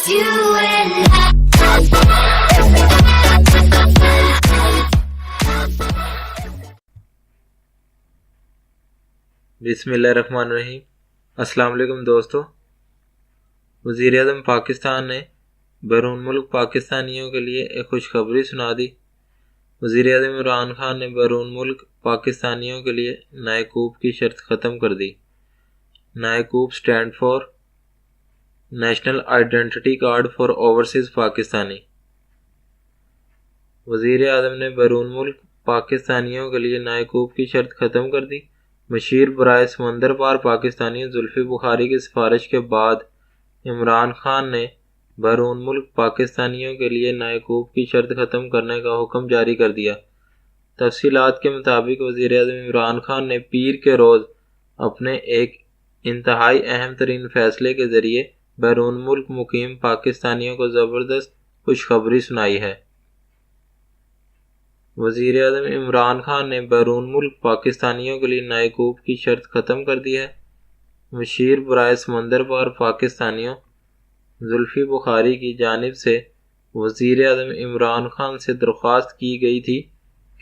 just you and I. बिस्मिल्लाहिर्रहमानिर्रहीम। अस्सलाम वालेकुम दोस्तों। वज़ीर आज़म पाकिस्तान ने बैरून मुल्क पाकिस्तानियों के लिए एक खुशखबरी सुना दी। वज़ीर आज़म इमरान खान ने बैरून मुल्क पाकिस्तानियों के लिए नायकूब की शर्त ख़त्म कर दी। NICOP stand for national identity card for overseas Pakistani. वज़ीर आज़म ने बैरून मुल्क पाकिस्तानियों के लिए नायकूब की शर्त ख़त्म कर दी। मशीर बराए समंदर पार पाकिस्तानी जुल्फ़ी बुखारी की सिफारिश के बाद इमरान खान ने बैरून मुल्क पाकिस्तानियों के लिए नायकूब की शर्त ख़त्म करने का हुक्म जारी कर दिया। तफसीलात के मुताबिक वज़ीर आज़म इमरान खान ने पीर के रोज़ अपने एक इंतहाई अहम तरीन फ़ैसले के ज़रिए बैरून मुल्क मुकीम पाकिस्तानियों को ज़बरदस्त खुशखबरी सुनाई है। वज़ीर आज़म इमरान खान ने बैरून मुल्क पाकिस्तानियों के लिए नायकूब की शर्त ख़त्म कर दी है। मशीर बराए समंदर पार पाकिस्तानियों जुल्फ़ी बुखारी की जानिब से वज़ीर आज़म इमरान खान से दरख्वास्त की गई थी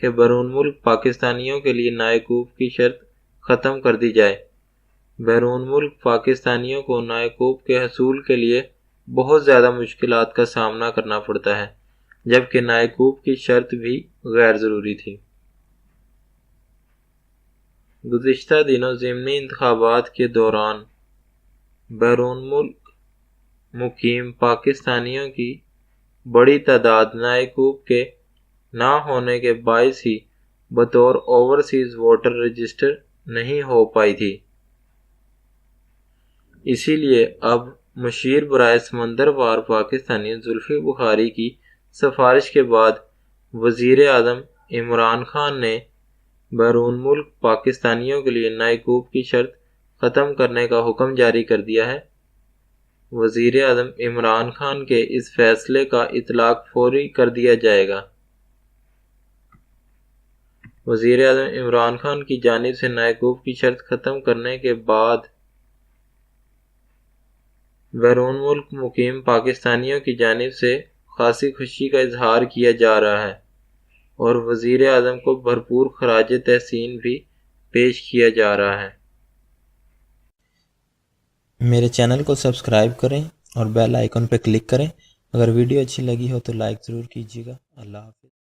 कि बैरून मुल्क पाकिस्तानियों के लिए नायकूब की शर्त ख़त्म कर दी जाए। बैरून मुल्क पाकिस्तानियों को नायकूब के हसूल के लिए बहुत ज़्यादा मुश्किलात का सामना करना पड़ता है, जबकि नायकूब की शर्त भी गैर ज़रूरी थी। गुज़िश्ता दिनों ज़िमनी इंतखाबात के दौरान बैरून मुल्क मुकीम पाकिस्तानियों की बड़ी तादाद नायकूब के ना होने के बायस ही बतौर ओवरसीज़ वोटर रजिस्टर नहीं हो पाई थी। इसीलिए अब मशीर बराए समंदर पार पाकिस्तानी जुल्फ़ी बुखारी की सिफारिश के बाद वज़ीर आज़म इमरान खान ने बैरून मुल्क पाकिस्तानियों के लिए नायकूब की शर्त ख़त्म करने का हुक्म जारी कर दिया है। वज़ीर आज़म इमरान खान के इस फैसले का इतलाक़ फौरी कर दिया जाएगा। वज़ीर आज़म इमरान खान की जानिब से नायकूब की शर्त ख़त्म करने के बाद बैरून मुल्क मुकीम पाकिस्तानियों की जानिब से खासी खुशी का इजहार किया जा रहा है और वज़ीर आज़म को भरपूर खराज तहसीन भी पेश किया जा रहा है। मेरे चैनल को सब्सक्राइब करें और बेल आइकन पर क्लिक करें। अगर वीडियो अच्छी लगी हो तो लाइक ज़रूर कीजिएगा। अल्लाह हाफ़िज़।